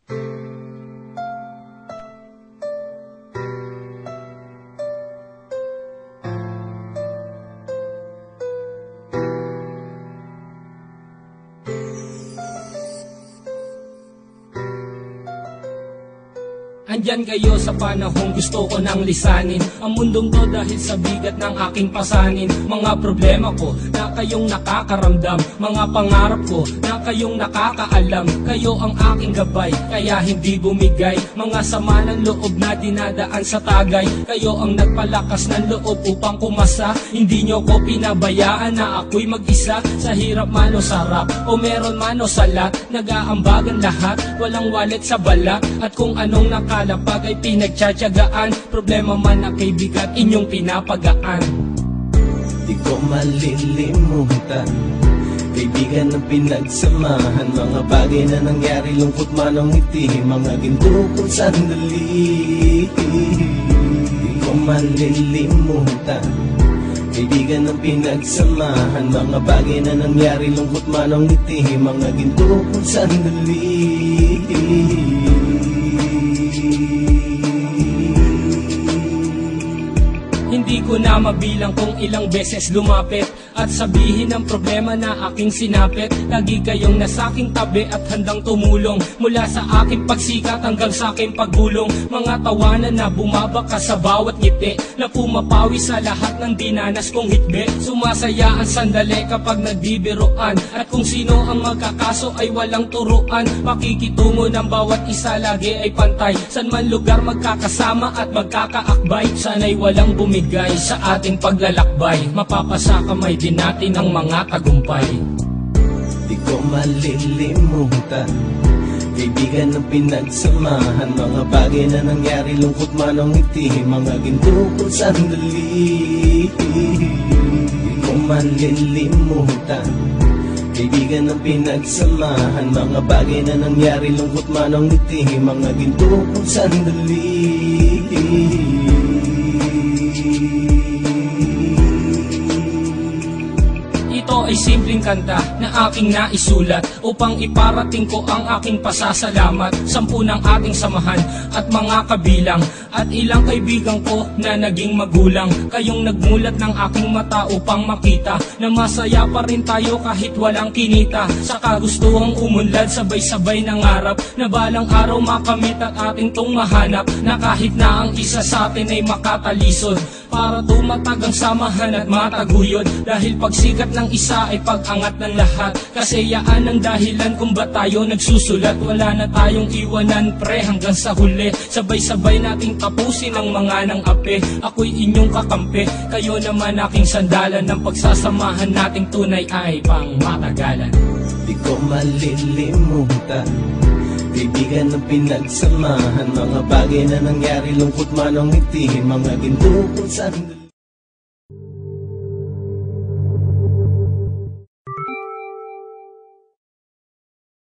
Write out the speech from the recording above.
Andyan kayo sa panahong gusto ko nang lisanin ang mundong to dahil sa bigat ng aking pasanin. Mga problema ko na kayong nakakaramdam, mga pangarap ko na kayong nakakaalam. Kayo ang aking gabay, kaya hindi bumigay. Mga sama ng loob na dinadaan sa tagay. Kayo ang nagpalakas ng loob upang kumasa. Hindi nyo ko pinabayaan na ako'y mag-isa. Sa hirap man o sarap, o meron man o salat, nag-aambagan lahat, walang walet sa balak. At kung anong nakalapag ay pinagtsatsagaan, problema man na kay bigat inyong pinapagaan. Di ko malilimutan, kaibigan ng pinagsamahan, mga bagay na nangyari, lungkot man ang ngiti, mga ginto kong sandali. Di ko malilimutan, kaibigan ng pinagsamahan, mga bagay na nangyari, lungkot man ang ngiti, mga ginto kong sandali. Hindi ko na mabilang kung ilang beses lumapit at sabihin ang problema na aking sinapit. Lagi kayong nasa aking tabi at handang tumulong, mula sa aking pagsikat hanggang sa aking paggulong. Mga tawanan na bumabaka sa bawat ngiti, na pumapawi sa lahat ng dinanas kong hitbe. Sumasaya ang sandali kapag nagbibiroan, at kung sino ang magkakaso ay walang turuan. Makikitungo ng bawat isa lagi ay pantay, san man lugar magkakasama at magkakaakbay. Sana'y walang bumigay sa ating paglalakbay, mapapasa kamay din natin ang mga tagumpay. Di ko malilimutan, kaibigan ng pinagsamahan, mga bagay na nangyari, lungkot man ang ngiti, mga ginto kong sandali. Di ko malilimutan, kaibigan ng pinagsamahan, mga bagay na nangyari, lungkot man ang ngiti, mga ginto kong sandali. Ito ay simpleng kanta na aking naisulat upang iparating ko ang aking pasasalamat. 10 ng ating samahan at mga kabilang, at ilang kaibigan ko na naging magulang. Kayong nagmulat ng aking mata upang makita na masaya pa rin tayo kahit walang kinita. Sa kagustuhang umunlad, sabay-sabay nangarap na balang araw makamit at ating tong mahanap, na kahit na ang isa sa atin ay makatalisod, para tumatag ang samahan at mataguyod. Dahil pagsikat ng isa ay pag-angat ng lahat, kasi yaan ang dahilan kung ba tayo nagsusulat. Wala na tayong iwanan pre hanggang sa huli, sabay-sabay nating tapusin ang mga nang ape. Ako'y inyong kakampi, kayo naman aking sandalan, ng pagsasamahan nating tunay ay pang matagalan. Di ko malilimutan, kaibigan ng pinagsamahan, mga bagay na nangyari, lungkot man ang ngiti, mga ginto kong sandali.